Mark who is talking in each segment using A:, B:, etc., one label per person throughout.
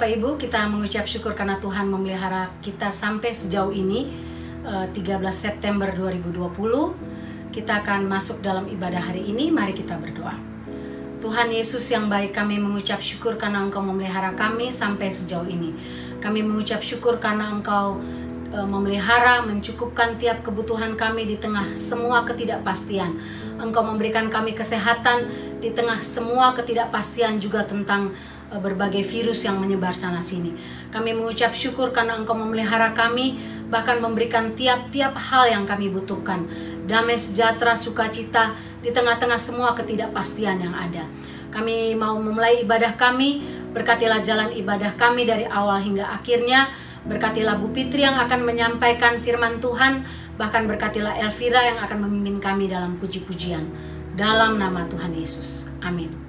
A: Bapak Ibu, kita mengucap syukur karena Tuhan memelihara kita sampai sejauh ini. 13 September 2020 kita akan masuk dalam ibadah hari ini. Mari kita berdoa. Tuhan Yesus yang baik, kami mengucap syukur karena Engkau memelihara kami sampai sejauh ini. Kami mengucap syukur karena Engkau memelihara, mencukupkan tiap kebutuhan kami di tengah semua ketidakpastian. Engkau memberikan kami kesehatan di tengah semua ketidakpastian juga tentang berbagai virus yang menyebar sana sini. Kami mengucap syukur karena Engkau memelihara kami, bahkan memberikan tiap-tiap hal yang kami butuhkan. Damai, sejahtera, sukacita di tengah-tengah semua ketidakpastian yang ada. Kami mau memulai ibadah kami, berkatilah jalan ibadah kami dari awal hingga akhirnya. Berkatilah Bu Fitri yang akan menyampaikan firman Tuhan, bahkan berkatilah Elvira yang akan memimpin kami dalam puji-pujian. Dalam nama Tuhan Yesus. Amin.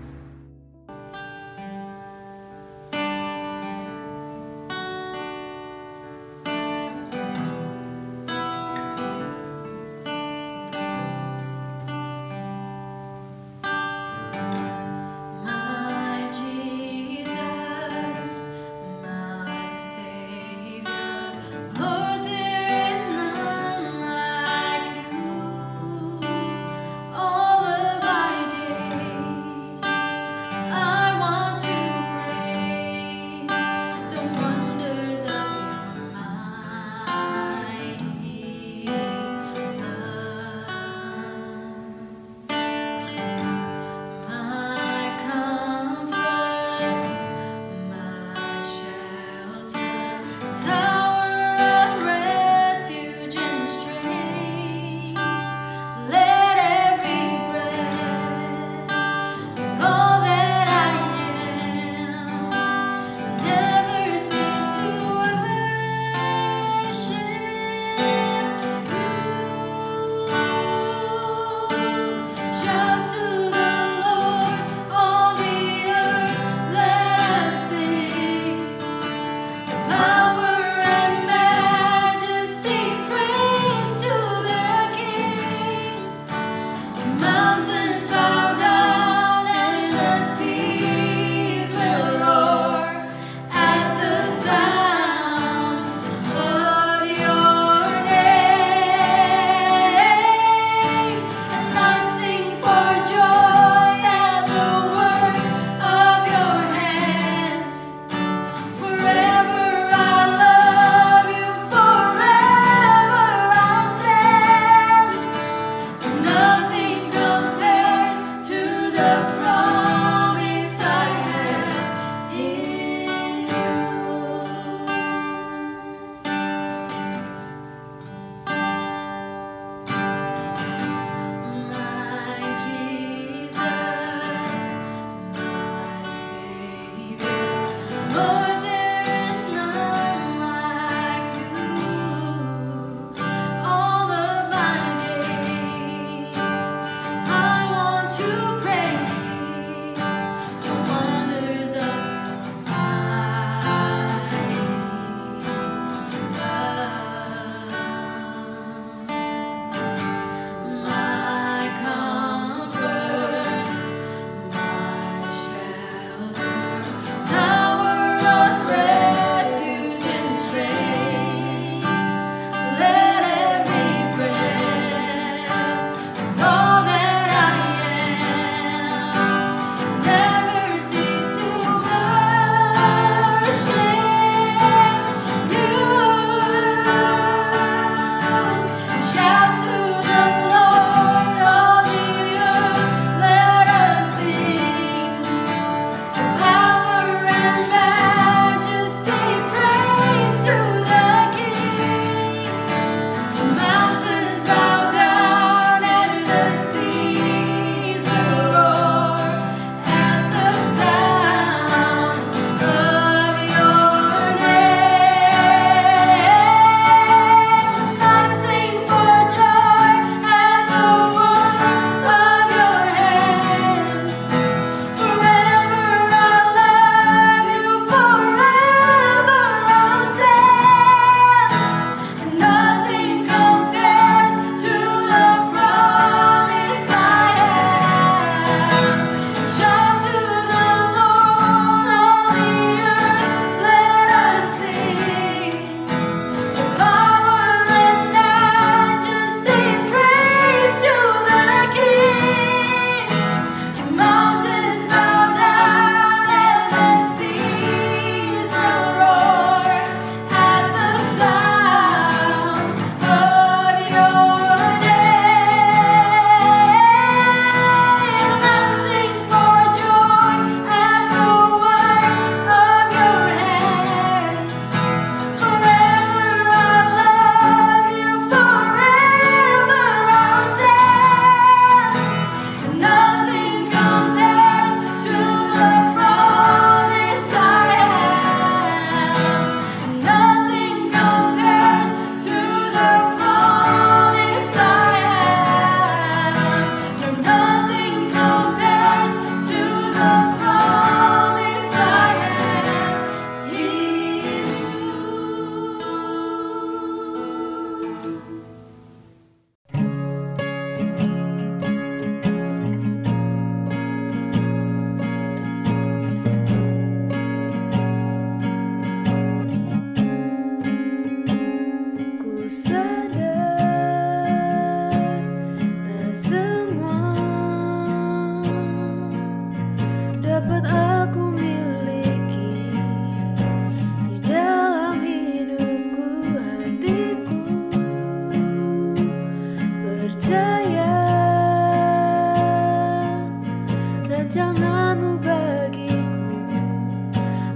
B: Rancanganmu bagiku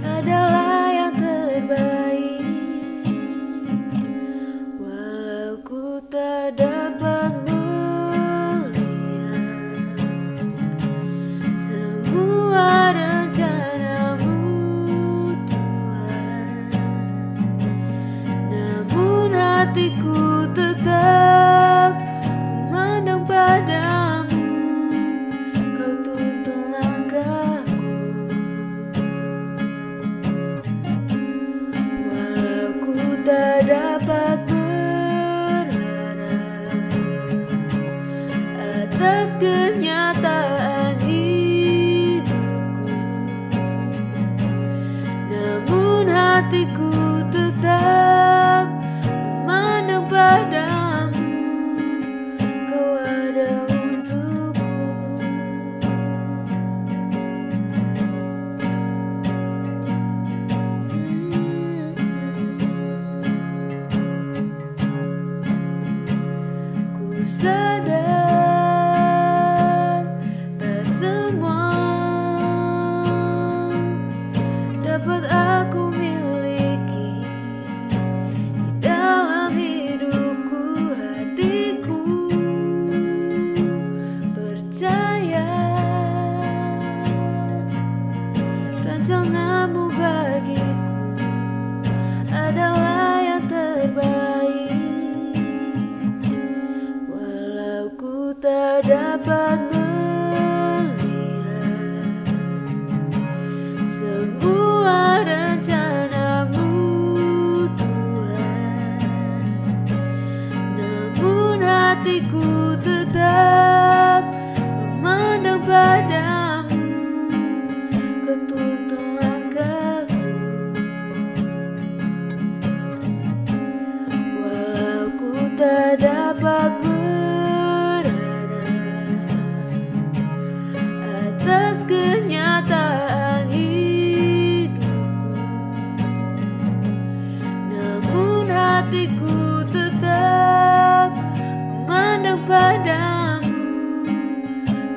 B: adalah yang terbaik. Walau ku tak dapat melihat semua rencanamu Tuhan, namun hatiku tetap memandang padamu. Kau tuntun langkahku, walau ku tak dapat berharap atas kenyataan hidupku, namun hatiku tetap memandang padamu. Kau ada untukku. Ku sadar tak semua dapat aku miliki di dalam hidupku. Hatiku percaya rancanganmu bagiku adalah yang terbaik. Walau ku tak dapat melihat semua rencanamu Tuhan, namun hatiku tetap memandang padamu. Kau tuntun langkahku, walau ku tak dapat berharap atas kenyataan hidupku, namun hatiku tetap memandang padamu.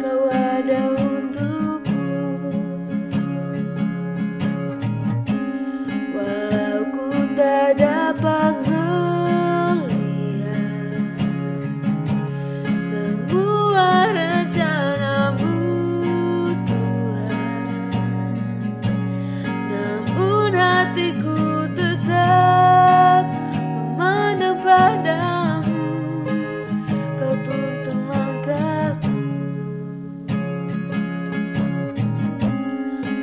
B: Kau ada untukku, walau ku tak dapat melihat semua rencanamu Tuhan, namun hatiku tetap memandang padamu. Kau tuntun langkahku,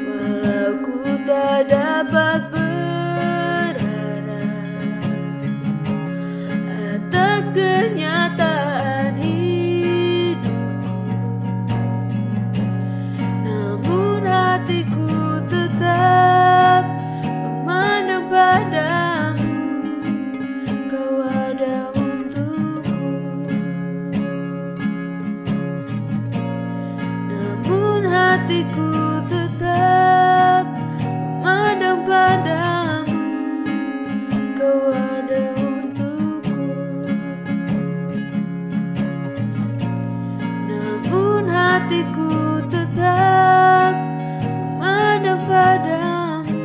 B: walau ku tak dapat berharap atas kenyataan hidupku, namun hatiku tetap memandang padamu. Kau ada untukku, namun hatiku tetap memandang padamu. Kau ada untukku, namun hatiku tetap memandang padamu.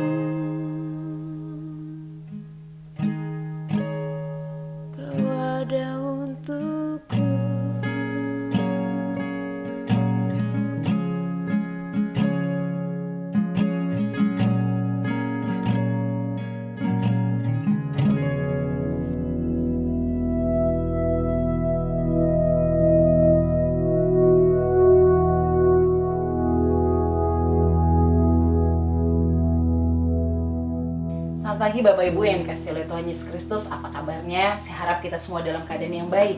B: Kau ada untukku.
C: Selamat pagi Bapak Ibu yang dikasihi oleh Tuhan Yesus Kristus. Apa kabarnya? Saya harap kita semua dalam keadaan yang baik.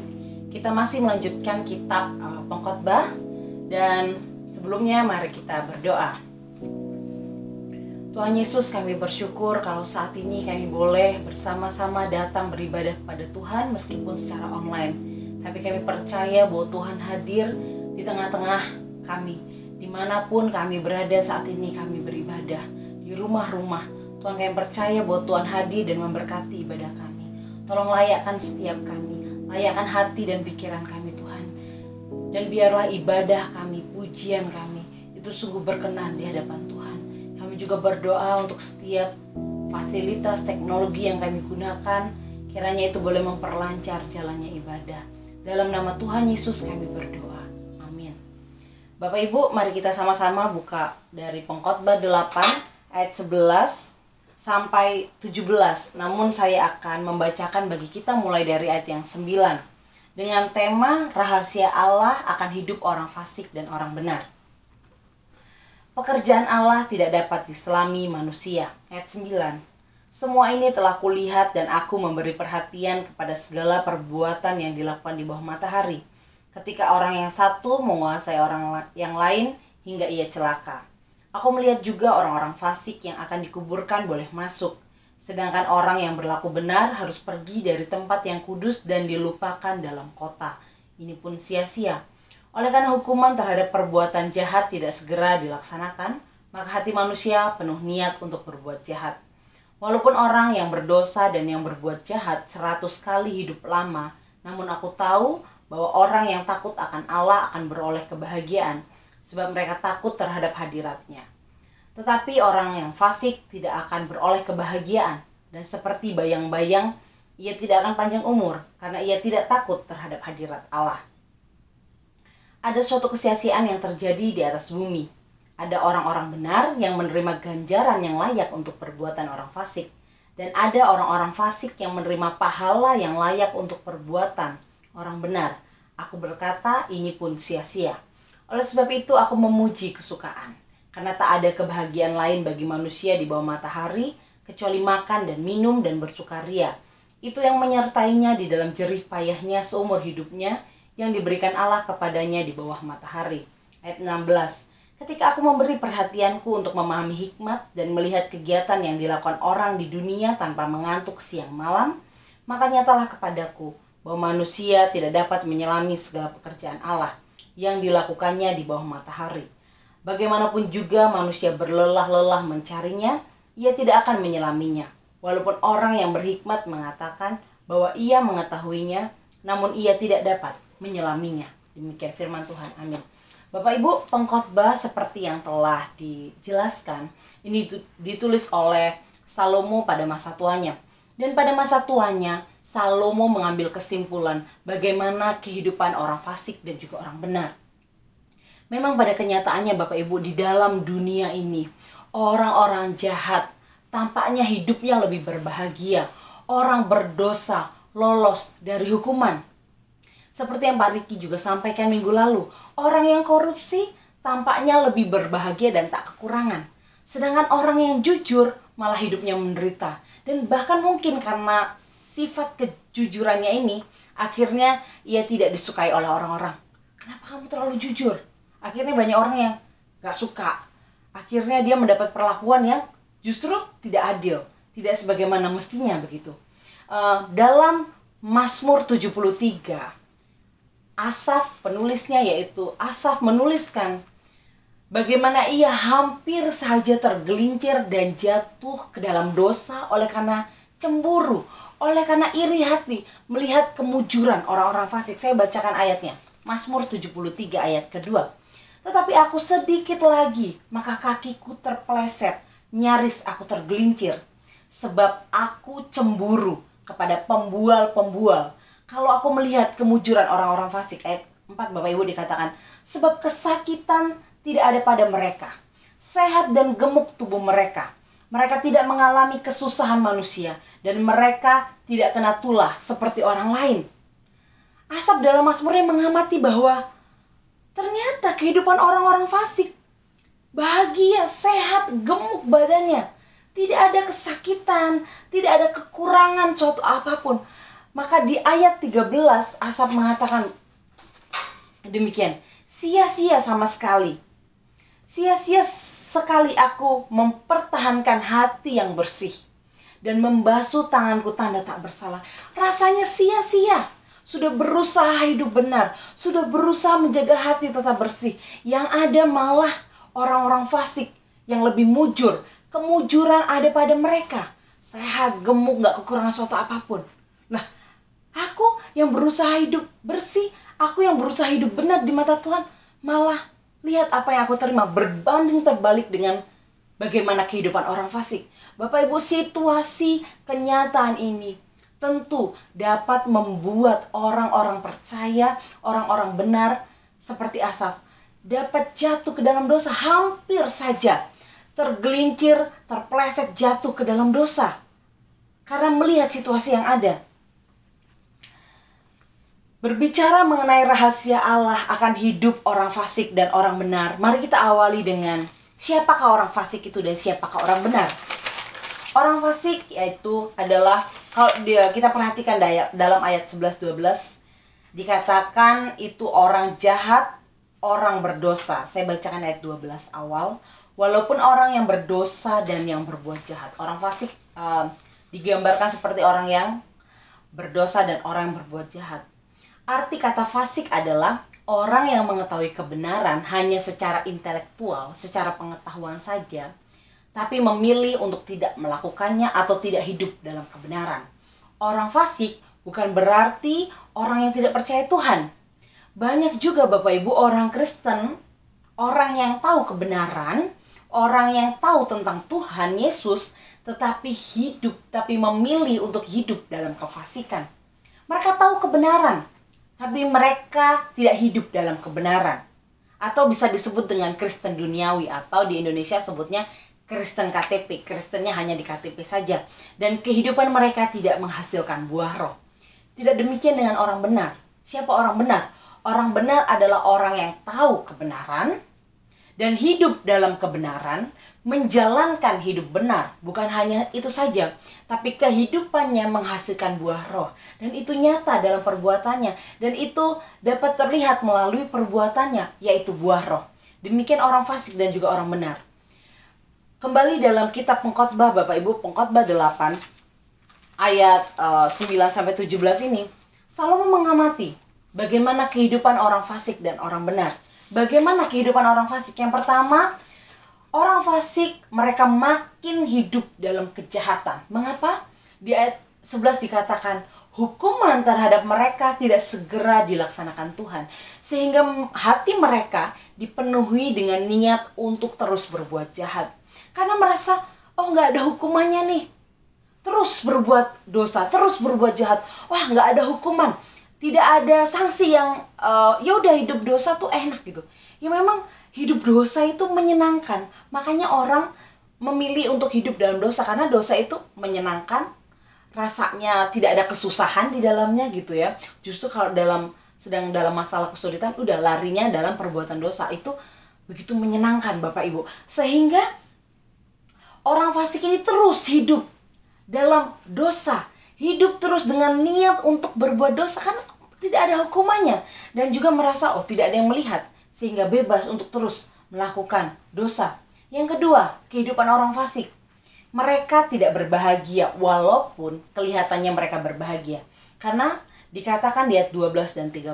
C: Kita masih melanjutkan kitab Pengkhotbah, dan sebelumnya mari kita berdoa. Tuhan Yesus, kami bersyukur kalau saat ini kami boleh bersama-sama datang beribadah kepada Tuhan meskipun secara online. Tapi kami percaya bahwa Tuhan hadir di tengah-tengah kami. Dimanapun kami berada saat ini kami beribadah, di rumah-rumah. Tuhan, kami percaya bahwa Tuhan hadir dan memberkati ibadah kami. Tolong layakkan setiap kami, layakkan hati dan pikiran kami Tuhan. Dan biarlah ibadah kami, pujian kami, itu sungguh berkenan di hadapan Tuhan. Kami juga berdoa untuk setiap fasilitas teknologi yang kami gunakan, kiranya itu boleh memperlancar jalannya ibadah. Dalam nama Tuhan Yesus kami berdoa. Amin. Bapak Ibu, mari kita sama-sama buka dari Pengkhotbah 8 ayat 11 sampai 17. Namun saya akan membacakan bagi kita mulai dari ayat yang 9 dengan tema rahasia Allah akan hidup orang fasik dan orang benar. Pekerjaan Allah tidak dapat diselami manusia. Ayat 9. Semua ini telah kulihat dan aku memberi perhatian kepada segala perbuatan yang dilakukan di bawah matahari. Ketika orang yang satu menguasai orang yang lain hingga ia celaka. Aku melihat juga orang-orang fasik yang akan dikuburkan boleh masuk. Sedangkan orang yang berlaku benar harus pergi dari tempat yang kudus dan dilupakan dalam kota. Ini pun sia-sia. Oleh karena hukuman terhadap perbuatan jahat tidak segera dilaksanakan, maka hati manusia penuh niat untuk berbuat jahat. Walaupun orang yang berdosa dan yang berbuat jahat 100 kali hidup lama, namun aku tahu bahwa orang yang takut akan Allah akan beroleh kebahagiaan, sebab mereka takut terhadap hadiratnya. Tetapi orang yang fasik tidak akan beroleh kebahagiaan, dan seperti bayang-bayang, ia tidak akan panjang umur, karena ia tidak takut terhadap hadirat Allah. Ada suatu kesia-siaan yang terjadi di atas bumi. Ada orang-orang benar yang menerima ganjaran yang layak untuk perbuatan orang fasik, dan ada orang-orang fasik yang menerima pahala yang layak untuk perbuatan orang benar. Aku berkata, ini pun sia-sia. Oleh sebab itu aku memuji kesukaan, karena tak ada kebahagiaan lain bagi manusia di bawah matahari, kecuali makan dan minum dan bersukaria. Itu yang menyertainya di dalam jerih payahnya seumur hidupnya, yang diberikan Allah kepadanya di bawah matahari. Ayat 16. Ketika aku memberi perhatianku untuk memahami hikmat dan melihat kegiatan yang dilakukan orang di dunia tanpa mengantuk siang malam, maka nyatalah kepadaku bahwa manusia tidak dapat menyelami segala pekerjaan Allah yang dilakukannya di bawah matahari. Bagaimanapun juga manusia berlelah-lelah mencarinya, ia tidak akan menyelaminya. Walaupun orang yang berhikmat mengatakan bahwa ia mengetahuinya, namun ia tidak dapat menyelaminya. Demikian firman Tuhan. Amin. Bapak Ibu, pengkhotbah seperti yang telah dijelaskan, ini ditulis oleh Salomo pada masa tuanya. Dan pada masa tuanya, Salomo mengambil kesimpulan bagaimana kehidupan orang fasik dan juga orang benar. Memang pada kenyataannya Bapak Ibu, di dalam dunia ini, orang-orang jahat tampaknya hidupnya lebih berbahagia. Orang berdosa lolos dari hukuman. Seperti yang Pak Riki juga sampaikan minggu lalu, orang yang korupsi tampaknya lebih berbahagia dan tak kekurangan. Sedangkan orang yang jujur malah hidupnya menderita. Dan bahkan mungkin karena sifat kejujurannya ini, akhirnya ia tidak disukai oleh orang-orang. Kenapa kamu terlalu jujur? Akhirnya banyak orang yang gak suka. Akhirnya dia mendapat perlakuan yang justru tidak adil. Tidak sebagaimana mestinya begitu. Dalam Mazmur 73, Asaf penulisnya, yaitu Asaf menuliskan bagaimana ia hampir saja tergelincir dan jatuh ke dalam dosa oleh karena cemburu, oleh karena iri hati melihat kemujuran orang-orang fasik. Saya bacakan ayatnya, Mazmur 73 ayat kedua. Tetapi aku sedikit lagi, maka kakiku terpeleset, nyaris aku tergelincir, sebab aku cemburu kepada pembual-pembual. Kalau aku melihat kemujuran orang-orang fasik, ayat 4 Bapak Ibu dikatakan, sebab kesakitan tidak ada pada mereka, sehat dan gemuk tubuh mereka. Mereka tidak mengalami kesusahan manusia, dan mereka tidak kena tulah seperti orang lain. Asaf dalam Mazmurnya mengamati bahwa ternyata kehidupan orang-orang fasik bahagia, sehat, gemuk badannya. Tidak ada kesakitan, tidak ada kekurangan suatu apapun. Maka di ayat 13 Asaf mengatakan demikian, sia-sia sama sekali. Sia-sia sekali aku mempertahankan hati yang bersih dan membasuh tanganku tanda tak bersalah. Rasanya sia-sia. Sudah berusaha hidup benar, sudah berusaha menjaga hati tetap bersih. Yang ada malah orang-orang fasik yang lebih mujur. Kemujuran ada pada mereka. Sehat, gemuk, gak kekurangan suatu apapun. Nah, aku yang berusaha hidup bersih, aku yang berusaha hidup benar di mata Tuhan, malah Lihat apa yang aku terima berbanding terbalik dengan bagaimana kehidupan orang fasik. Bapak Ibu, situasi kenyataan ini tentu dapat membuat orang-orang percaya, orang-orang benar seperti Asaf dapat jatuh ke dalam dosa, hampir saja tergelincir, terpleset jatuh ke dalam dosa karena melihat situasi yang ada. Berbicara mengenai rahasia Allah akan hidup orang fasik dan orang benar, mari kita awali dengan siapakah orang fasik itu dan siapakah orang benar. Orang fasik yaitu adalah, kalau kita perhatikan dalam ayat 11-12 dikatakan itu orang jahat, orang berdosa. Saya bacakan ayat 12 awal. Walaupun orang yang berdosa dan yang berbuat jahat. Orang fasik digambarkan seperti orang yang berdosa dan orang yang berbuat jahat. Arti kata fasik adalah orang yang mengetahui kebenaran hanya secara intelektual, secara pengetahuan saja, tapi memilih untuk tidak melakukannya atau tidak hidup dalam kebenaran. Orang fasik bukan berarti orang yang tidak percaya Tuhan. Banyak juga Bapak Ibu orang Kristen, orang yang tahu kebenaran, orang yang tahu tentang Tuhan Yesus, tetapi memilih untuk hidup dalam kefasikan. Mereka tahu kebenaran, tapi mereka tidak hidup dalam kebenaran. Atau bisa disebut dengan Kristen duniawi, atau di Indonesia sebutnya Kristen KTP. Kristennya hanya di KTP saja. Dan kehidupan mereka tidak menghasilkan buah roh. Tidak demikian dengan orang benar. Siapa orang benar? Orang benar adalah orang yang tahu kebenaran dan hidup dalam kebenaran, menjalankan hidup benar. Bukan hanya itu saja, tapi kehidupannya menghasilkan buah roh. Dan itu nyata dalam perbuatannya. Dan itu dapat terlihat melalui perbuatannya, yaitu buah roh. Demikian orang fasik dan juga orang benar. Kembali dalam kitab Pengkhotbah, Bapak Ibu, Pengkhotbah 8 ayat 9-17 ini, Salomo mengamati bagaimana kehidupan orang fasik dan orang benar. Bagaimana kehidupan orang fasik? Yang pertama, orang fasik mereka makin hidup dalam kejahatan. Mengapa? Di ayat 11 dikatakan, hukuman terhadap mereka tidak segera dilaksanakan Tuhan. Sehingga hati mereka dipenuhi dengan niat untuk terus berbuat jahat. Karena merasa, oh nggak ada hukumannya nih. Terus berbuat dosa, terus berbuat jahat. Wah, nggak ada hukuman. Tidak ada sanksi yang ya udah hidup dosa tuh enak gitu. Ya memang hidup dosa itu menyenangkan. Makanya orang memilih untuk hidup dalam dosa karena dosa itu menyenangkan. Rasanya tidak ada kesusahan di dalamnya gitu ya. Justru kalau sedang dalam masalah kesulitan, udah larinya dalam perbuatan dosa. Itu begitu menyenangkan Bapak Ibu. Sehingga orang fasik ini terus hidup dalam dosa. Hidup terus dengan niat untuk berbuat dosa karena tidak ada hukumannya. Dan juga merasa tidak ada yang melihat. Sehingga bebas untuk terus melakukan dosa. Yang kedua, kehidupan orang fasik. Mereka tidak berbahagia walaupun kelihatannya mereka berbahagia. Karena dikatakan di ayat 12 dan 13,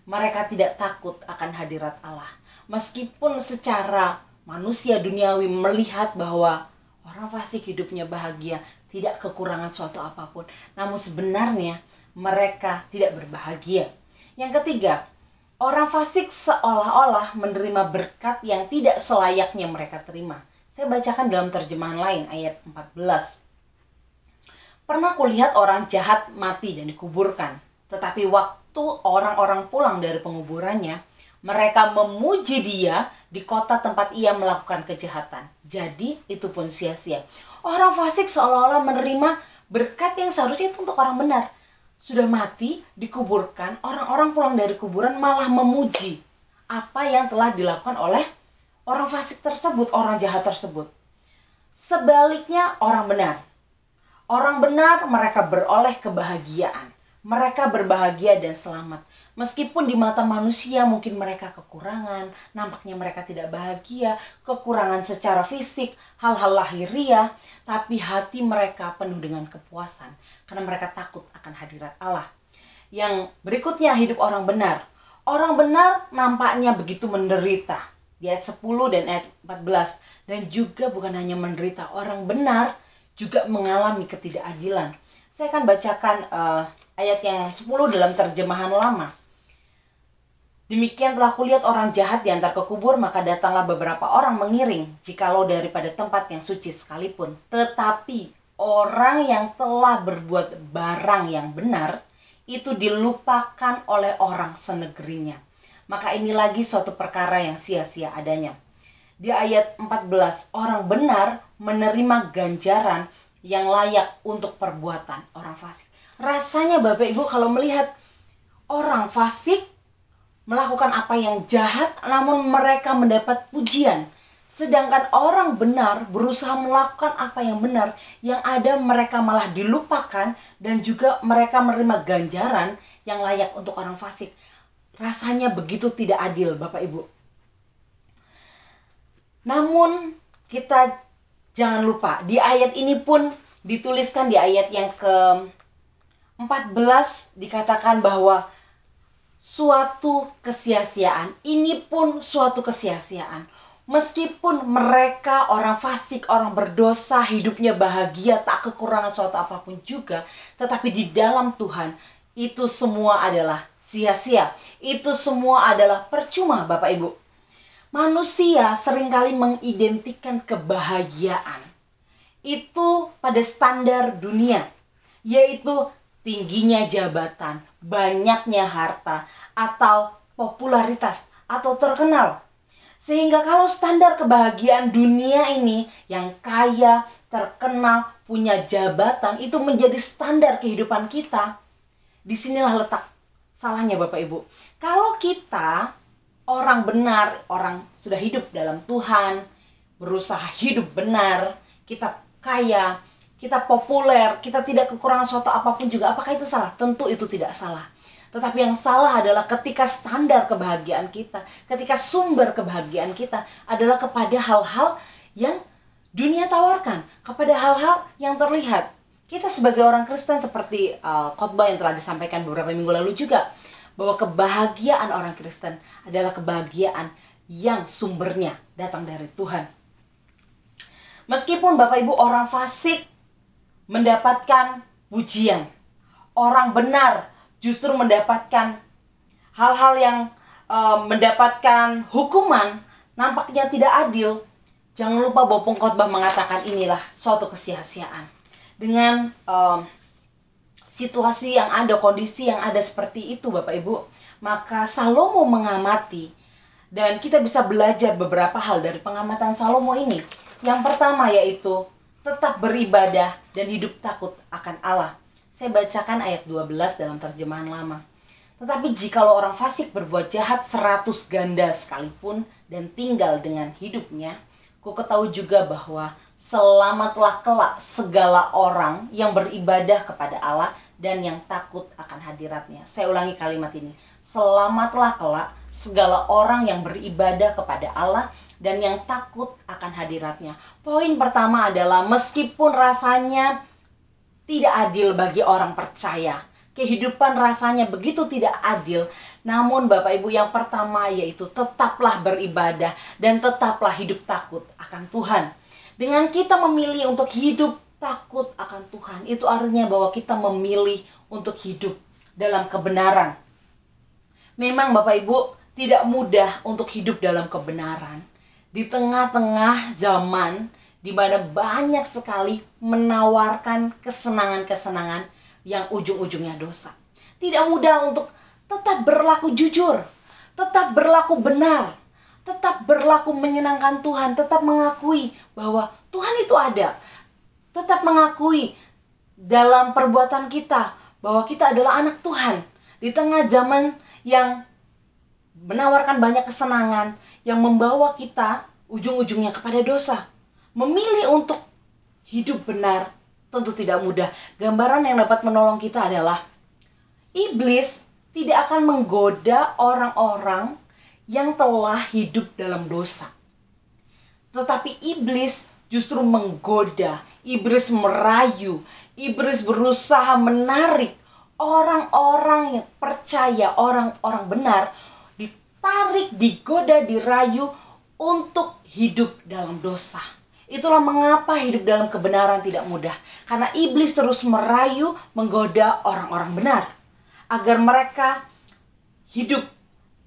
C: mereka tidak takut akan hadirat Allah. Meskipun secara manusia duniawi melihat bahwa orang fasik hidupnya bahagia, tidak kekurangan suatu apapun. Namun sebenarnya mereka tidak berbahagia. Yang ketiga, orang fasik seolah-olah menerima berkat yang tidak selayaknya mereka terima. Saya bacakan dalam terjemahan lain ayat 14. Pernah kulihat orang jahat mati dan dikuburkan. Tetapi waktu orang-orang pulang dari penguburannya, mereka memuji dia di kota tempat ia melakukan kejahatan. Jadi itu pun sia-sia. Orang fasik seolah-olah menerima berkat yang seharusnya itu untuk orang benar. Sudah mati, dikuburkan, orang-orang pulang dari kuburan malah memuji apa yang telah dilakukan oleh orang fasik tersebut, orang jahat tersebut. Sebaliknya orang benar. Orang benar mereka beroleh kebahagiaan. Mereka berbahagia dan selamat. Meskipun di mata manusia mungkin mereka kekurangan, nampaknya mereka tidak bahagia, kekurangan secara fisik, hal-hal lahiriah, tapi hati mereka penuh dengan kepuasan karena mereka takut akan hadirat Allah. Yang berikutnya hidup orang benar. Orang benar nampaknya begitu menderita. Di ayat 10 dan ayat 14. Dan juga bukan hanya menderita, orang benar juga mengalami ketidakadilan. Saya akan bacakan ayat yang 10 dalam terjemahan lama. Demikian telah kulihat orang jahat diantar ke kubur, maka datanglah beberapa orang mengiring, jikalau daripada tempat yang suci sekalipun. Tetapi orang yang telah berbuat barang yang benar, itu dilupakan oleh orang senegerinya. Maka ini lagi suatu perkara yang sia-sia adanya. Di ayat 14, orang benar menerima ganjaran yang layak untuk perbuatan orang fasik. Rasanya Bapak Ibu kalau melihat orang fasik melakukan apa yang jahat, namun mereka mendapat pujian. Sedangkan orang benar berusaha melakukan apa yang benar, yang ada mereka malah dilupakan dan juga mereka menerima ganjaran yang layak untuk orang fasik. Rasanya begitu tidak adil Bapak Ibu. Namun kita jangan lupa, di ayat ini pun dituliskan di ayat yang ke-14 dikatakan bahwa suatu kesia-siaan, ini pun suatu kesia-siaan. Meskipun mereka orang fasik, orang berdosa, hidupnya bahagia, tak kekurangan suatu apapun juga, tetapi di dalam Tuhan itu semua adalah sia-sia. Itu semua adalah percuma Bapak Ibu. Manusia seringkali mengidentikan kebahagiaan itu pada standar dunia, yaitu tingginya jabatan, banyaknya harta, atau popularitas, atau terkenal. Sehingga kalau standar kebahagiaan dunia ini yang kaya, terkenal, punya jabatan, itu menjadi standar kehidupan kita, disinilah letak salahnya Bapak Ibu. Kalau kita orang benar, orang sudah hidup dalam Tuhan, berusaha hidup benar, kita kaya, kita populer, kita tidak kekurangan suatu apapun juga, apakah itu salah? Tentu itu tidak salah. Tetapi yang salah adalah ketika standar kebahagiaan kita, ketika sumber kebahagiaan kita adalah kepada hal-hal yang dunia tawarkan, kepada hal-hal yang terlihat. Kita sebagai orang Kristen seperti khotbah yang telah disampaikan beberapa minggu lalu juga, bahwa kebahagiaan orang Kristen adalah kebahagiaan yang sumbernya datang dari Tuhan. Meskipun Bapak Ibu orang fasik mendapatkan pujian, orang benar justru mendapatkan hal-hal yang mendapatkan hukuman nampaknya tidak adil, jangan lupa bahwa pengkhotbah mengatakan inilah suatu kesia-siaan. Dengan situasi yang ada, kondisi yang ada seperti itu Bapak Ibu, maka Salomo mengamati, dan kita bisa belajar beberapa hal dari pengamatan Salomo ini. Yang pertama yaitu tetap beribadah dan hidup takut akan Allah. Saya bacakan ayat 12 dalam terjemahan lama. Tetapi jikalau orang fasik berbuat jahat 100 ganda sekalipun dan tinggal dengan hidupnya, ku ketahui juga bahwa selamatlah kelak segala orang yang beribadah kepada Allah dan yang takut akan hadiratnya. Saya ulangi kalimat ini. Selamatlah kelak segala orang yang beribadah kepada Allah dan yang takut akan hadiratnya. Poin pertama adalah meskipun rasanya tidak adil bagi orang percaya, kehidupan rasanya begitu tidak adil, namun Bapak Ibu yang pertama yaitu tetaplah beribadah dan tetaplah hidup takut akan Tuhan. Dengan kita memilih untuk hidup takut akan Tuhan, itu artinya bahwa kita memilih untuk hidup dalam kebenaran. Memang Bapak Ibu tidak mudah untuk hidup dalam kebenaran di tengah-tengah zaman di mana banyak sekali menawarkan kesenangan-kesenangan yang ujung-ujungnya dosa. Tidak mudah untuk tetap berlaku jujur, tetap berlaku benar, tetap berlaku menyenangkan Tuhan, tetap mengakui bahwa Tuhan itu ada, tetap mengakui dalam perbuatan kita bahwa kita adalah anak Tuhan di tengah zaman yang menawarkan banyak kesenangan yang membawa kita ujung-ujungnya kepada dosa. Memilih untuk hidup benar tentu tidak mudah. Gambaran yang dapat menolong kita adalah iblis tidak akan menggoda orang-orang yang telah hidup dalam dosa. Tetapi iblis justru menggoda, iblis merayu, iblis berusaha menarik orang-orang yang percaya, orang-orang benar, ditarik, digoda, dirayu untuk hidup dalam dosa. Itulah mengapa hidup dalam kebenaran tidak mudah. Karena iblis terus merayu, menggoda orang-orang benar agar mereka hidup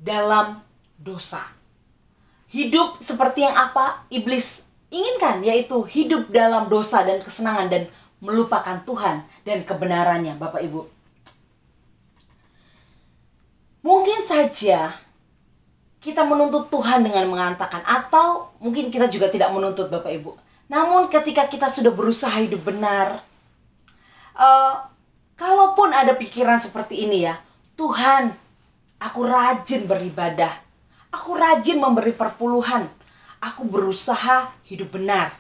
C: dalam dosa. Hidup seperti yang apa iblis inginkan, yaitu hidup dalam dosa dan kesenangan dan melupakan Tuhan dan kebenarannya, Bapak Ibu. Mungkin saja kita menuntut Tuhan dengan mengatakan, atau mungkin kita juga tidak menuntut, Bapak Ibu. Namun ketika kita sudah berusaha hidup benar, kalaupun ada pikiran seperti ini ya, Tuhan, aku rajin beribadah, aku rajin memberi perpuluhan, aku berusaha hidup benar,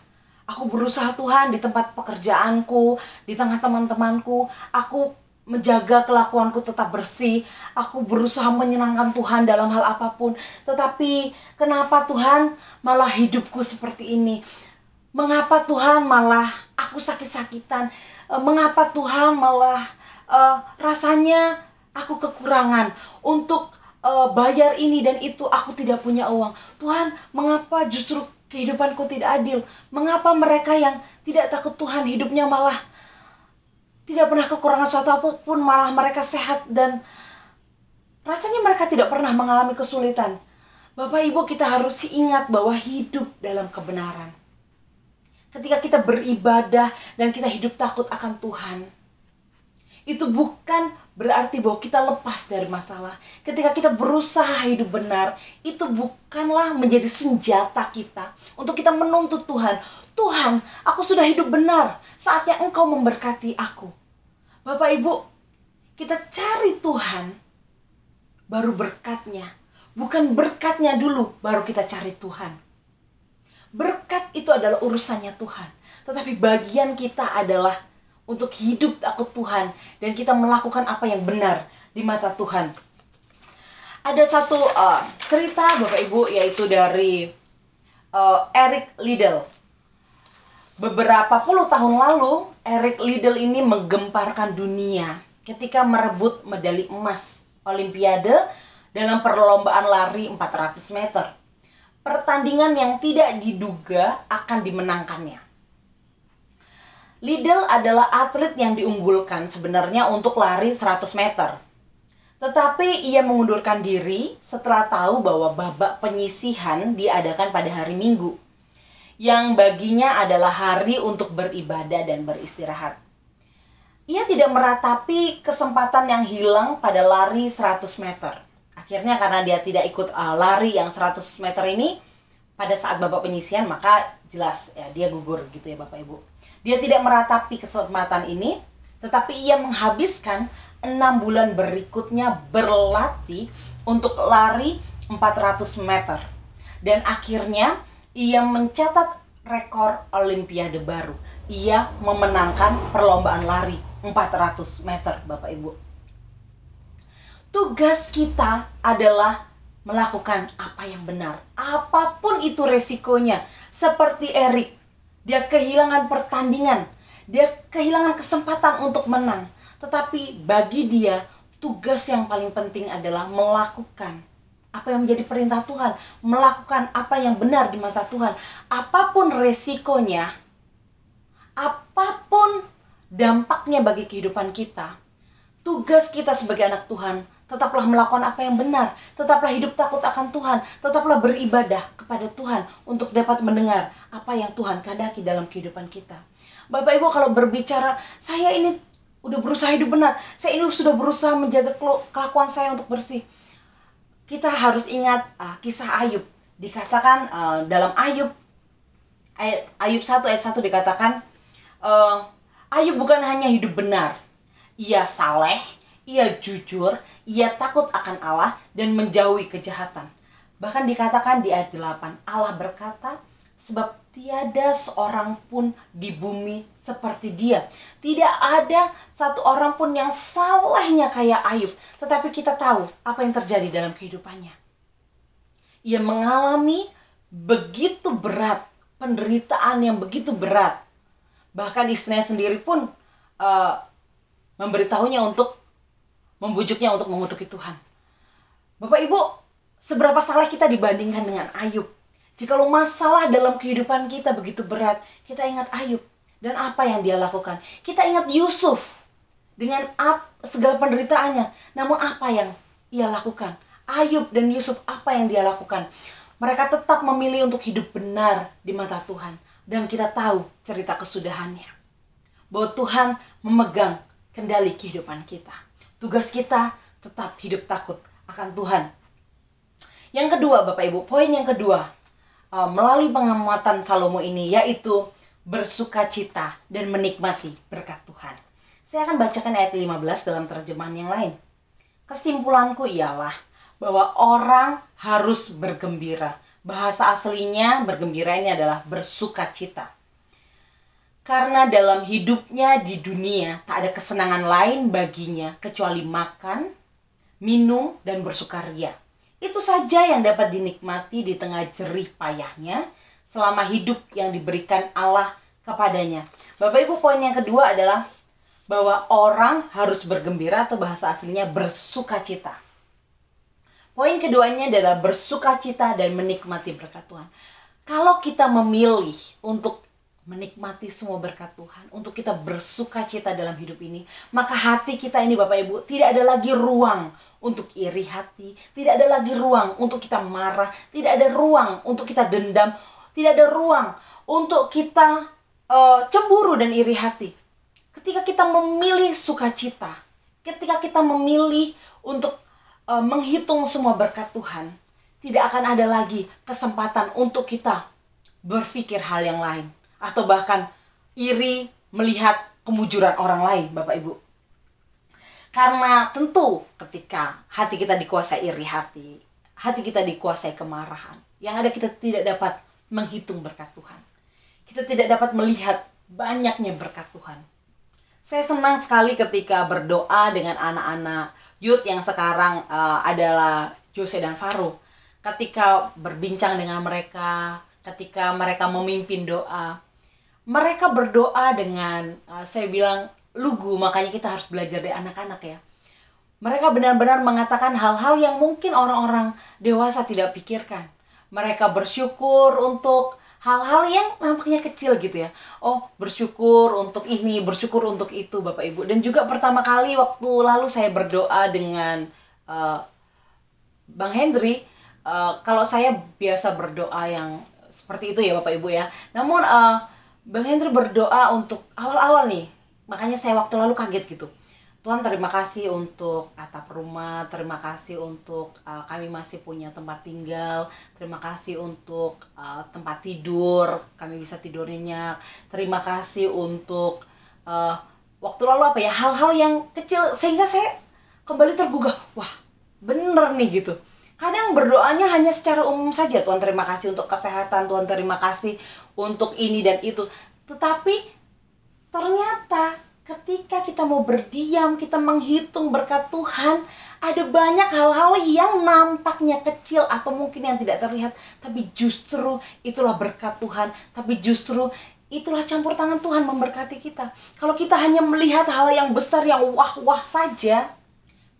C: aku berusaha Tuhan di tempat pekerjaanku, di tengah teman-temanku, aku menjaga kelakuanku tetap bersih, aku berusaha menyenangkan Tuhan dalam hal apapun. Tetapi kenapa Tuhan malah hidupku seperti ini? Mengapa Tuhan malah aku sakit-sakitan? Mengapa Tuhan malah rasanya aku kekurangan untuk bayar ini dan itu, aku tidak punya uang. Tuhan, mengapa justru kehidupanku tidak adil? Mengapa mereka yang tidak takut Tuhan hidupnya malah tidak pernah kekurangan suatu apapun, malah mereka sehat dan rasanya mereka tidak pernah mengalami kesulitan? Bapak Ibu, kita harus ingat bahwa hidup dalam kebenaran, ketika kita beribadah dan kita hidup takut akan Tuhan, itu bukan berarti bahwa kita lepas dari masalah. Ketika kita berusaha hidup benar, itu bukanlah menjadi senjata kita untuk kita menuntut Tuhan. Tuhan, aku sudah hidup benar, saatnya Engkau memberkati aku. Bapak Ibu, kita cari Tuhan, baru berkatnya. Bukan berkatnya dulu, baru kita cari Tuhan. Berkat itu adalah urusannya Tuhan. Tetapi bagian kita adalah untuk hidup takut Tuhan dan kita melakukan apa yang benar di mata Tuhan. Ada satu cerita, Bapak Ibu, yaitu dari Eric Liddell. Beberapa puluh tahun lalu, Eric Liddell ini menggemparkan dunia ketika merebut medali emas Olimpiade dalam perlombaan lari 400 meter. Pertandingan yang tidak diduga akan dimenangkannya. Liddell adalah atlet yang diunggulkan sebenarnya untuk lari 100 meter. Tetapi ia mengundurkan diri setelah tahu bahwa babak penyisihan diadakan pada hari Minggu, yang baginya adalah hari untuk beribadah dan beristirahat. Ia tidak meratapi kesempatan yang hilang pada lari 100 meter. Akhirnya karena dia tidak ikut lari yang 100 meter ini pada saat babak penyisihan, maka jelas ya dia gugur gitu ya Bapak Ibu. Dia tidak meratapi kesempatan ini, tetapi ia menghabiskan 6 bulan berikutnya berlatih untuk lari 400 meter. Dan akhirnya ia mencatat rekor Olimpiade baru. Ia memenangkan perlombaan lari 400 meter, Bapak Ibu. Tugas kita adalah melakukan apa yang benar, apapun itu resikonya. Seperti Eric, dia kehilangan pertandingan, dia kehilangan kesempatan untuk menang. Tetapi bagi dia, tugas yang paling penting adalah melakukan apa yang menjadi perintah Tuhan, melakukan apa yang benar di mata Tuhan. Apapun resikonya, apapun dampaknya bagi kehidupan kita, tugas kita sebagai anak Tuhan tetaplah melakukan apa yang benar, tetaplah hidup takut akan Tuhan, tetaplah beribadah kepada Tuhan untuk dapat mendengar apa yang Tuhan kehendaki dalam kehidupan kita. Bapak Ibu, kalau berbicara, saya ini udah berusaha hidup benar, saya ini sudah berusaha menjaga kelakuan saya untuk bersih, kita harus ingat kisah Ayub. Dikatakan dalam Ayub 1 ayat 1 dikatakan, Ayub bukan hanya hidup benar, ia saleh, ia jujur, ia takut akan Allah dan menjauhi kejahatan. Bahkan dikatakan di ayat 8, Allah berkata, sebab tiada seorang pun di bumi seperti dia. Tidak ada satu orang pun yang salehnya kayak Ayub. Tetapi kita tahu apa yang terjadi dalam kehidupannya. Ia mengalami begitu berat, penderitaan yang begitu berat. Bahkan istrinya sendiri pun memberitahunya untuk membujuknya untuk mengutuki Tuhan. Bapak Ibu, seberapa salah kita dibandingkan dengan Ayub? Jikalau masalah dalam kehidupan kita begitu berat, kita ingat Ayub dan apa yang dia lakukan. Kita ingat Yusuf dengan segala penderitaannya, namun apa yang ia lakukan, Ayub dan Yusuf, apa yang dia lakukan? Mereka tetap memilih untuk hidup benar di mata Tuhan. Dan kita tahu cerita kesudahannya. Bahwa Tuhan memegang kendali kehidupan kita. Tugas kita tetap hidup takut akan Tuhan. Yang kedua, Bapak Ibu, poin yang kedua, melalui pengamatan Salomo ini, yaitu bersukacita dan menikmati berkat Tuhan. Saya akan bacakan ayat 15 dalam terjemahan yang lain. Kesimpulanku ialah bahwa orang harus bergembira. Bahasa aslinya bergembira ini adalah bersukacita. Karena dalam hidupnya di dunia tak ada kesenangan lain baginya kecuali makan, minum, dan bersukaria. Itu saja yang dapat dinikmati di tengah jerih payahnya selama hidup yang diberikan Allah kepadanya. Bapak Ibu, poin yang kedua adalah bahwa orang harus bergembira atau bahasa aslinya bersukacita. Poin keduanya adalah bersukacita dan menikmati berkat Tuhan. Kalau kita memilih untuk menikmati semua berkat Tuhan, untuk kita bersukacita dalam hidup ini, maka hati kita ini, Bapak Ibu, tidak ada lagi ruang untuk iri hati, tidak ada lagi ruang untuk kita marah, tidak ada ruang untuk kita dendam, tidak ada ruang untuk kita cemburu dan iri hati. Ketika kita memilih sukacita, ketika kita memilih untuk menghitung semua berkat Tuhan, tidak akan ada lagi kesempatan untuk kita berpikir hal yang lain. Atau bahkan iri melihat kemujuran orang lain, Bapak Ibu. Karena tentu ketika hati kita dikuasai iri hati kita dikuasai kemarahan, yang ada kita tidak dapat menghitung berkat Tuhan. Kita tidak dapat melihat banyaknya berkat Tuhan. Saya senang sekali ketika berdoa dengan anak-anak youth yang sekarang adalah Jose dan Faru. Ketika berbincang dengan mereka, ketika mereka memimpin doa, mereka berdoa dengan, saya bilang, lugu. Makanya kita harus belajar dari anak-anak ya. Mereka benar-benar mengatakan hal-hal yang mungkin orang-orang dewasa tidak pikirkan. Mereka bersyukur untuk hal-hal yang nampaknya kecil gitu ya. Oh, bersyukur untuk ini, bersyukur untuk itu, Bapak Ibu. Dan juga pertama kali waktu lalu saya berdoa dengan Bang Hendri. Kalau saya biasa berdoa yang seperti itu ya Bapak Ibu ya. Namun Bang Hendri berdoa untuk awal-awal nih. Makanya saya waktu lalu kaget gitu. Tuhan, terima kasih untuk atap rumah, terima kasih untuk kami masih punya tempat tinggal, terima kasih untuk tempat tidur, kami bisa tidur nyenyak, terima kasih untuk waktu lalu apa ya, hal-hal yang kecil sehingga saya kembali tergugah. Wah, bener nih gitu. Kadang berdoanya hanya secara umum saja, Tuhan terima kasih untuk kesehatan, Tuhan terima kasih untuk ini dan itu. Tetapi ternyata ketika kita mau berdiam, kita menghitung berkat Tuhan, ada banyak hal-hal yang nampaknya kecil atau mungkin yang tidak terlihat, tapi justru itulah berkat Tuhan, tapi justru itulah campur tangan Tuhan memberkati kita. Kalau kita hanya melihat hal yang besar, yang wah-wah saja,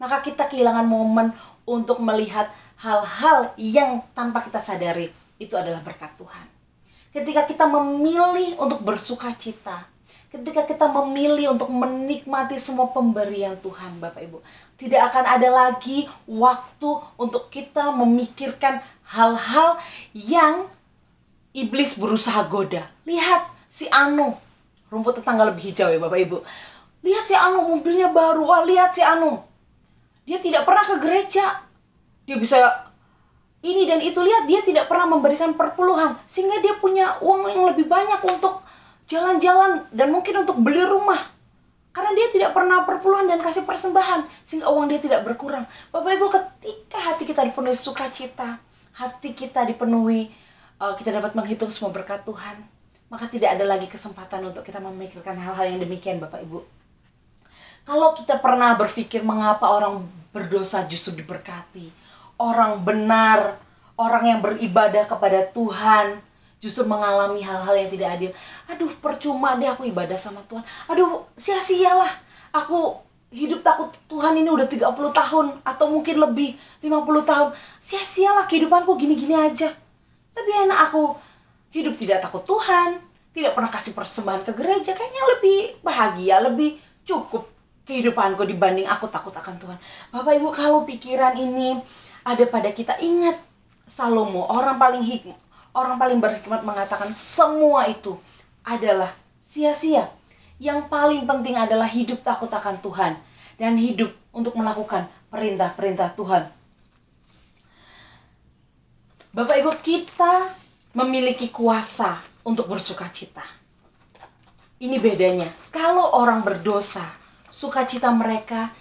C: maka kita kehilangan momen untuk melihat hal-hal yang tanpa kita sadari itu adalah berkat Tuhan. Ketika kita memilih untuk bersukacita, ketika kita memilih untuk menikmati semua pemberian Tuhan, Bapak Ibu, tidak akan ada lagi waktu untuk kita memikirkan hal-hal yang iblis berusaha goda. Lihat si Anu, rumput tetangga lebih hijau ya Bapak Ibu. Lihat si Anu, mobilnya baru. Wah, lihat si Anu, dia tidak pernah ke gereja. Dia bisa ini dan itu. Lihat, dia tidak pernah memberikan perpuluhan, sehingga dia punya uang yang lebih banyak untuk jalan-jalan dan mungkin untuk beli rumah. Karena dia tidak pernah perpuluhan dan kasih persembahan, sehingga uang dia tidak berkurang. Bapak Ibu, ketika hati kita dipenuhi sukacita, hati kita dipenuhi, kita dapat menghitung semua berkat Tuhan, maka tidak ada lagi kesempatan untuk kita memikirkan hal-hal yang demikian, Bapak Ibu. Kalau kita pernah berpikir mengapa orang berdosa justru diberkati, orang benar, orang yang beribadah kepada Tuhan justru mengalami hal-hal yang tidak adil. Aduh, percuma deh aku ibadah sama Tuhan. Aduh, sia-sialah aku hidup takut Tuhan ini udah 30 tahun atau mungkin lebih 50 tahun. Sia-sialah kehidupanku gini-gini aja. Lebih enak aku hidup tidak takut Tuhan, tidak pernah kasih persembahan ke gereja. Kayaknya lebih bahagia, lebih cukup kehidupanku dibanding aku takut akan Tuhan. Bapak Ibu, kalau pikiran ini ada pada kita. Ingat Salomo, orang paling berhikmat mengatakan semua itu adalah sia-sia. Yang paling penting adalah hidup takut akan Tuhan dan hidup untuk melakukan perintah-perintah Tuhan. Bapak Ibu, kita memiliki kuasa untuk bersukacita. Ini bedanya. Kalau orang berdosa, sukacita mereka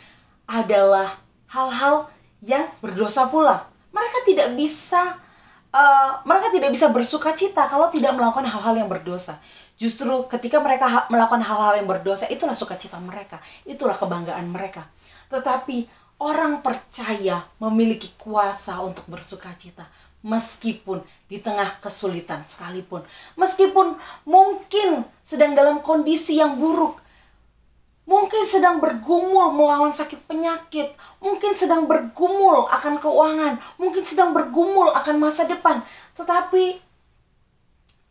C: adalah hal-hal yang berdosa pula. Mereka tidak bisa bersukacita kalau tidak melakukan hal-hal yang berdosa. Justru ketika mereka melakukan hal-hal yang berdosa, itulah sukacita mereka, itulah kebanggaan mereka. Tetapi orang percaya memiliki kuasa untuk bersukacita, meskipun di tengah kesulitan sekalipun, meskipun mungkin sedang dalam kondisi yang buruk, mungkin sedang bergumul melawan sakit penyakit, mungkin sedang bergumul akan keuangan, mungkin sedang bergumul akan masa depan. Tetapi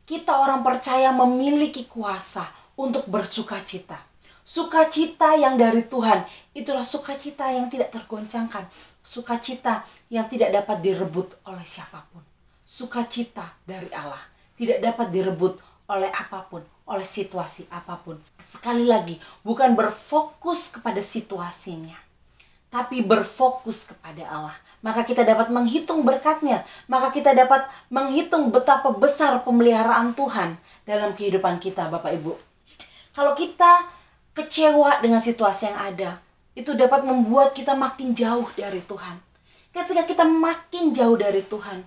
C: kita orang percaya memiliki kuasa untuk bersukacita. Sukacita yang dari Tuhan, itulah sukacita yang tidak tergoncangkan. Sukacita yang tidak dapat direbut oleh siapapun. Sukacita dari Allah tidak dapat direbut oleh apapun, oleh situasi apapun. Sekali lagi, bukan berfokus kepada situasinya, tapi berfokus kepada Allah. Maka kita dapat menghitung berkatnya, maka kita dapat menghitung betapa besar pemeliharaan Tuhan dalam kehidupan kita, Bapak Ibu. Kalau kita kecewa dengan situasi yang ada, itu dapat membuat kita makin jauh dari Tuhan. Ketika kita makin jauh dari Tuhan,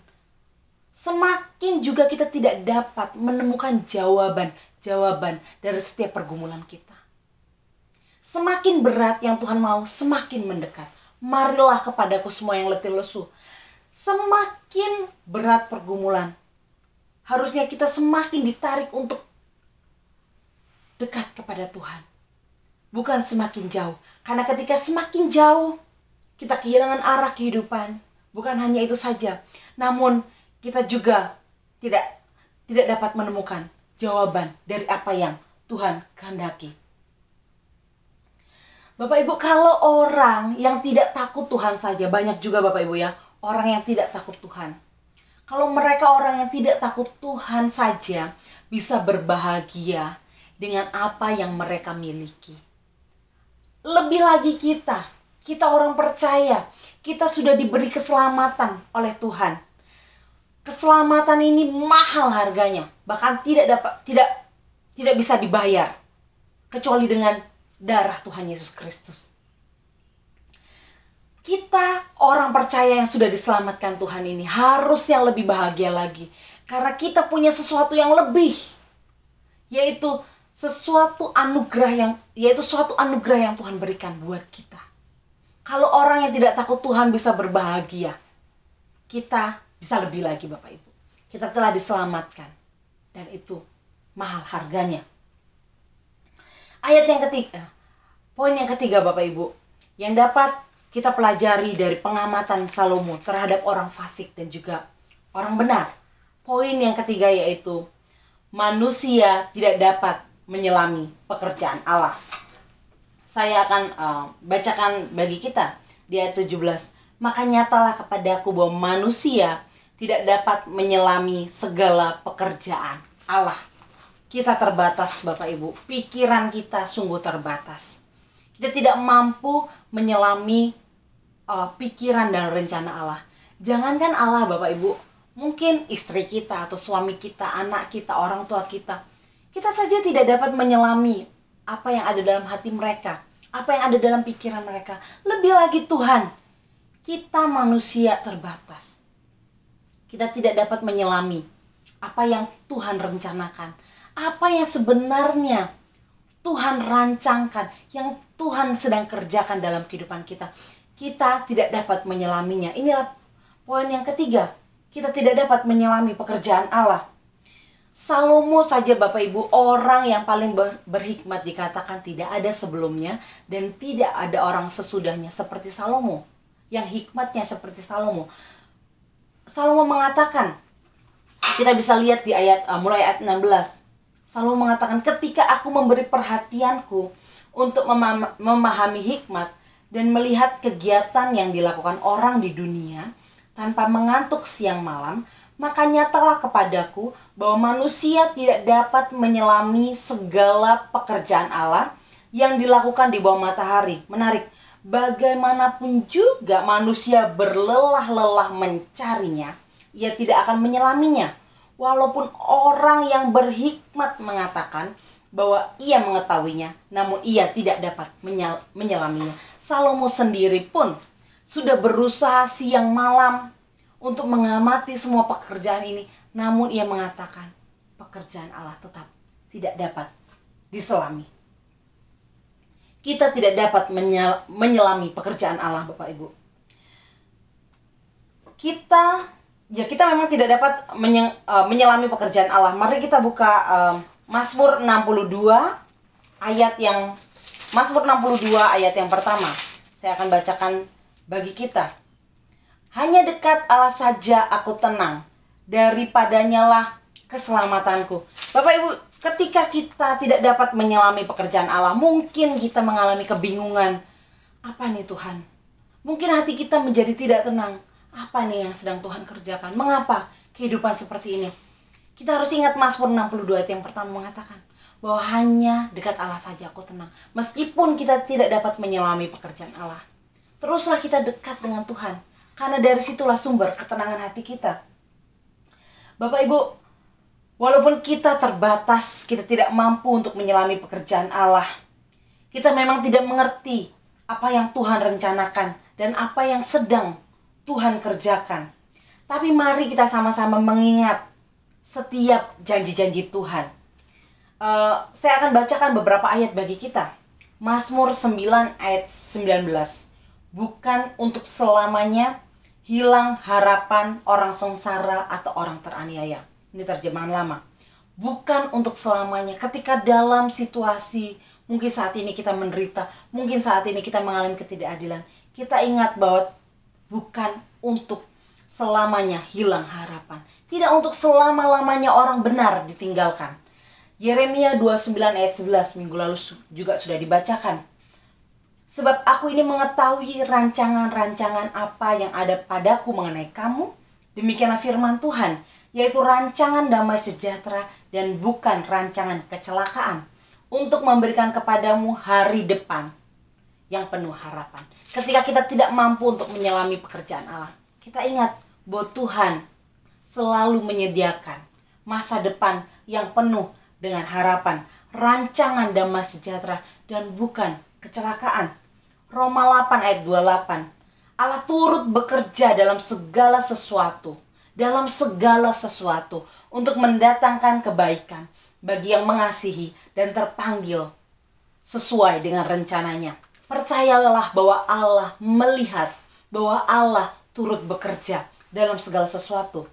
C: semakin juga kita tidak dapat menemukan jawaban dari setiap pergumulan kita. Semakin berat yang Tuhan mau, semakin mendekat. Marilah kepadaku semua yang letih lesu. Semakin berat pergumulan, harusnya kita semakin ditarik untuk dekat kepada Tuhan. Bukan semakin jauh. Karena ketika semakin jauh, kita kehilangan arah kehidupan. Bukan hanya itu saja, namun kita juga tidak dapat menemukan jawaban dari apa yang Tuhan kehendaki. Bapak Ibu, kalau orang yang tidak takut Tuhan saja, banyak juga Bapak Ibu ya, orang yang tidak takut Tuhan. Kalau mereka orang yang tidak takut Tuhan saja bisa berbahagia dengan apa yang mereka miliki. Lebih lagi kita orang percaya, kita sudah diberi keselamatan oleh Tuhan. Keselamatan ini mahal harganya, bahkan tidak bisa dibayar kecuali dengan darah Tuhan Yesus Kristus. Kita orang percaya yang sudah diselamatkan Tuhan ini harus yang lebih bahagia lagi, karena kita punya sesuatu yang lebih, yaitu suatu anugerah yang Tuhan berikan buat kita. Kalau orang yang tidak takut Tuhan bisa berbahagia, kita bisa lebih lagi Bapak Ibu. Kita telah diselamatkan dan itu mahal harganya. Ayat yang ketiga, poin yang ketiga Bapak Ibu, yang dapat kita pelajari dari pengamatan Salomo terhadap orang fasik dan juga orang benar. Poin yang ketiga yaitu manusia tidak dapat menyelami pekerjaan Allah. Saya akan bacakan bagi kita di ayat 17. Maka nyatalah kepadaku bahwa manusia tidak dapat menyelami segala pekerjaan Allah. Kita terbatas Bapak Ibu, pikiran kita sungguh terbatas. Kita tidak mampu menyelami pikiran dan rencana Allah. Jangankan Allah Bapak Ibu, mungkin istri kita atau suami kita, anak kita, orang tua kita saja tidak dapat menyelami apa yang ada dalam hati mereka, apa yang ada dalam pikiran mereka. Lebih lagi Tuhan, kita manusia terbatas. Kita tidak dapat menyelami apa yang Tuhan rencanakan, apa yang sebenarnya Tuhan rancangkan, yang Tuhan sedang kerjakan dalam kehidupan kita. Kita tidak dapat menyelaminya. Inilah poin yang ketiga. Kita tidak dapat menyelami pekerjaan Allah. Salomo saja Bapak Ibu, orang yang paling berhikmat, dikatakan tidak ada sebelumnya dan tidak ada orang sesudahnya seperti Salomo, yang hikmatnya seperti Salomo. Salomo mengatakan, kita bisa lihat di mulai ayat 16. Salomo mengatakan, ketika aku memberi perhatianku untuk memahami hikmat, dan melihat kegiatan yang dilakukan orang di dunia tanpa mengantuk siang malam, maka nyatalah kepadaku bahwa manusia tidak dapat menyelami segala pekerjaan Allah yang dilakukan di bawah matahari. Menarik, bagaimanapun juga manusia berlelah-lelah mencarinya, ia tidak akan menyelaminya. Walaupun orang yang berhikmat mengatakan bahwa ia mengetahuinya, namun ia tidak dapat menyelaminya. Salomo sendiri pun sudah berusaha siang malam untuk mengamati semua pekerjaan ini, namun ia mengatakan pekerjaan Allah tetap tidak dapat diselami. Kita tidak dapat menyelami pekerjaan Allah, Bapak Ibu. Kita memang tidak dapat menyelami pekerjaan Allah. Mari kita buka Mazmur 62 ayat yang pertama. Saya akan bacakan bagi kita. Hanya dekat Allah saja aku tenang, daripadanya lah keselamatanku. Bapak Ibu, ketika kita tidak dapat menyelami pekerjaan Allah, mungkin kita mengalami kebingungan. Apa nih Tuhan? Mungkin hati kita menjadi tidak tenang. Apa nih yang sedang Tuhan kerjakan? Mengapa kehidupan seperti ini? Kita harus ingat Mazmur 62 ayat yang pertama mengatakan bahwa hanya dekat Allah saja aku tenang. Meskipun kita tidak dapat menyelami pekerjaan Allah, teruslah kita dekat dengan Tuhan. Karena dari situlah sumber ketenangan hati kita. Bapak Ibu, walaupun kita terbatas, kita tidak mampu untuk menyelami pekerjaan Allah. Kita memang tidak mengerti apa yang Tuhan rencanakan dan apa yang sedang Tuhan kerjakan. Tapi mari kita sama-sama mengingat setiap janji-janji Tuhan. Saya akan bacakan beberapa ayat bagi kita. Mazmur 9 ayat 19. Bukan untuk selamanya hilang harapan orang sengsara atau orang teraniaya. Ini terjemahan lama. Bukan untuk selamanya. Ketika dalam situasi, mungkin saat ini kita menderita, mungkin saat ini kita mengalami ketidakadilan, kita ingat bahwa bukan untuk selamanya hilang harapan. Tidak untuk selama-lamanya orang benar ditinggalkan. Yeremia 29 ayat 11 minggu lalu juga sudah dibacakan. Sebab aku ini mengetahui rancangan-rancangan apa yang ada padaku mengenai kamu. Demikianlah firman Tuhan, yaitu rancangan damai sejahtera dan bukan rancangan kecelakaan, untuk memberikan kepadamu hari depan yang penuh harapan. Ketika kita tidak mampu untuk menyelami pekerjaan Allah, kita ingat bahwa Tuhan selalu menyediakan masa depan yang penuh dengan harapan, rancangan damai sejahtera dan bukan kecelakaan. Roma 8 ayat 28. Allah turut bekerja dalam segala sesuatu untuk mendatangkan kebaikan bagi yang mengasihi dan terpanggil sesuai dengan rencananya. Percayalah bahwa Allah melihat, bahwa Allah turut bekerja dalam segala sesuatu.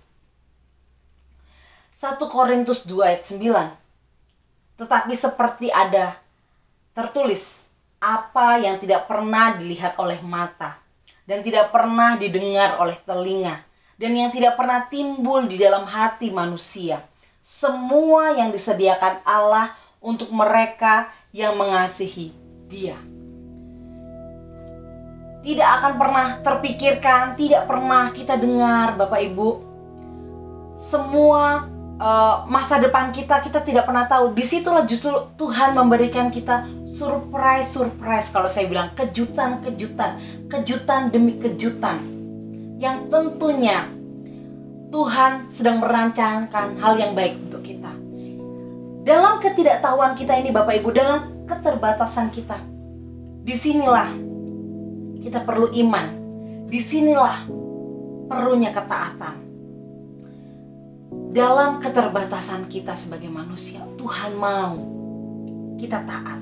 C: 1 Korintus 2 ayat 9. Tetapi seperti ada tertulis, apa yang tidak pernah dilihat oleh mata, dan tidak pernah didengar oleh telinga, dan yang tidak pernah timbul di dalam hati manusia, semua yang disediakan Allah untuk mereka yang mengasihi Dia. Tidak akan pernah terpikirkan, tidak pernah kita dengar, Bapak Ibu, semua masa depan kita tidak pernah tahu. Disitulah justru Tuhan memberikan kita surprise. Kalau saya bilang kejutan demi kejutan, yang tentunya Tuhan sedang merancangkan hal yang baik untuk kita. Dalam ketidaktahuan kita ini, Bapak Ibu, dalam keterbatasan kita, disinilah kita perlu iman. Disinilah perlunya ketaatan. Dalam keterbatasan kita sebagai manusia, Tuhan mau kita taat.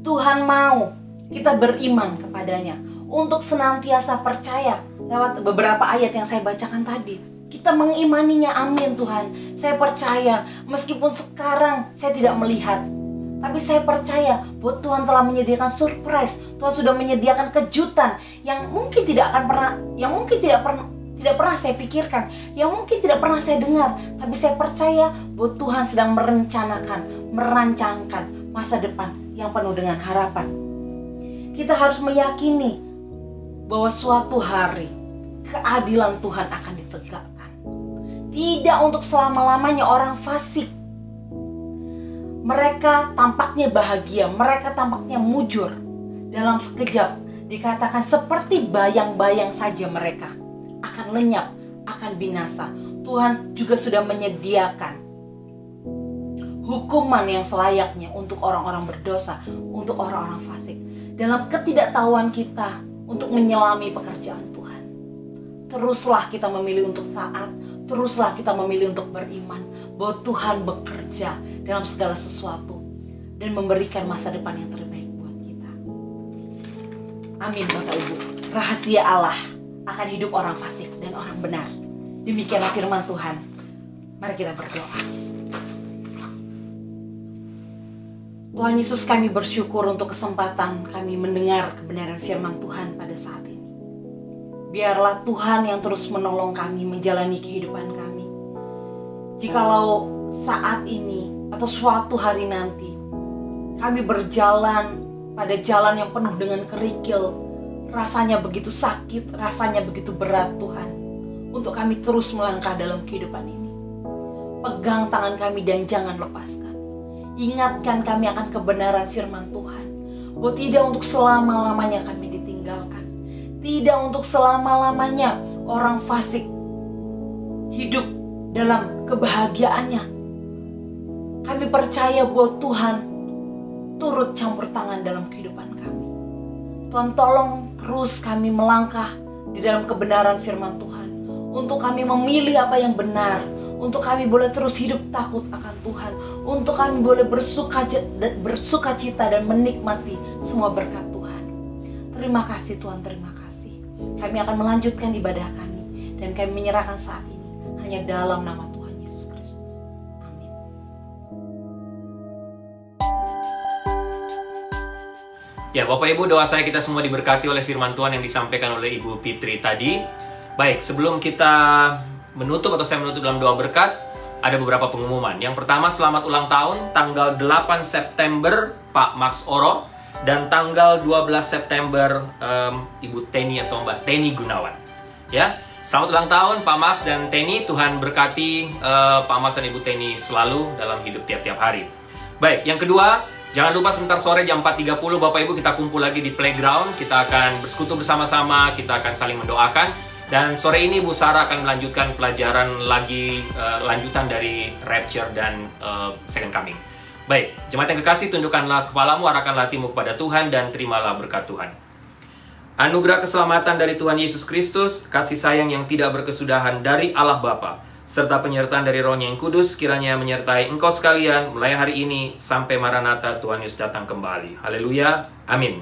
C: Tuhan mau kita beriman kepadanya. Untuk senantiasa percaya. Lewat beberapa ayat yang saya bacakan tadi, kita mengimaninya. Amin Tuhan. Saya percaya meskipun sekarang saya tidak melihat, tapi saya percaya bahwa Tuhan telah menyediakan surprise. Tuhan sudah menyediakan kejutan yang mungkin tidak pernah saya pikirkan, yang mungkin tidak pernah saya dengar. Tapi saya percaya bahwa Tuhan sedang merancangkan masa depan yang penuh dengan harapan. Kita harus meyakini bahwa suatu hari keadilan Tuhan akan ditegakkan. Tidak untuk selama-lamanya orang fasik. Mereka tampaknya bahagia, mereka tampaknya mujur. Dalam sekejap dikatakan seperti bayang-bayang saja mereka akan lenyap, akan binasa. Tuhan juga sudah menyediakan hukuman yang selayaknya untuk orang-orang berdosa, untuk orang-orang fasik. Dalam ketidaktahuan kita untuk menyelami pekerjaan Tuhan, teruslah kita memilih untuk taat, teruslah kita memilih untuk beriman bahwa Tuhan bekerja dalam segala sesuatu dan memberikan masa depan yang terbaik buat kita. Amin Bapak Ibu. Rahasia Allah akan hidup orang fasik dan orang benar. Demikianlah firman Tuhan. Mari kita berdoa. Tuhan Yesus, kami bersyukur untuk kesempatan kami mendengar kebenaran firman Tuhan pada saat ini. Biarlah Tuhan yang terus menolong kami menjalani kehidupan kami. Jikalau saat ini atau suatu hari nanti kami berjalan pada jalan yang penuh dengan kerikil, rasanya begitu sakit, rasanya begitu berat Tuhan, untuk kami terus melangkah dalam kehidupan ini. Pegang tangan kami dan jangan lepaskan. Ingatkan kami akan kebenaran firman Tuhan, bahwa tidak untuk selama-lamanya kami ditinggalkan. Tidak untuk selama-lamanya orang fasik hidup dalam kebahagiaannya. Kami percaya bahwa Tuhan turut campur tangan dalam kehidupan kami. Tuhan, tolong terus kami melangkah di dalam kebenaran firman Tuhan, untuk kami memilih apa yang benar, untuk kami boleh terus hidup takut akan Tuhan, untuk kami boleh bersuka cita dan menikmati semua berkat Tuhan. Terima kasih Tuhan, terima kasih. Kami akan melanjutkan ibadah kami dan kami menyerahkan saat ini hanya dalam nama Tuhan Yesus Kristus. Amin.
D: Ya, Bapak Ibu, doa saya kita semua diberkati oleh firman Tuhan yang disampaikan oleh Ibu Fitri tadi. Baik, sebelum kita menutup atau saya menutup dalam doa berkat, ada beberapa pengumuman. Yang pertama, selamat ulang tahun tanggal 8 September Pak Max Oro, dan tanggal 12 September Ibu Teni atau Mbak Teni Gunawan. Ya, selamat ulang tahun Pak Max dan Teni. Tuhan berkati Pak Max dan Ibu Teni selalu dalam hidup tiap-tiap hari. Baik, yang kedua, jangan lupa sebentar sore jam 4.30 Bapak Ibu kita kumpul lagi di playground. Kita akan bersekutu bersama-sama, kita akan saling mendoakan. Dan sore ini Bu Sarah akan melanjutkan pelajaran lagi, lanjutan dari Rapture dan Second Coming. Baik, jemaat yang kekasih, tundukkanlah kepalamu, arahkanlah hatimu kepada Tuhan, dan terimalah berkat Tuhan. Anugerah keselamatan dari Tuhan Yesus Kristus, kasih sayang yang tidak berkesudahan dari Allah Bapa, serta penyertaan dari Roh-Nya yang kudus, kiranya menyertai engkau sekalian mulai hari ini sampai Maranatha Tuhan Yesus datang kembali. Haleluya, amin.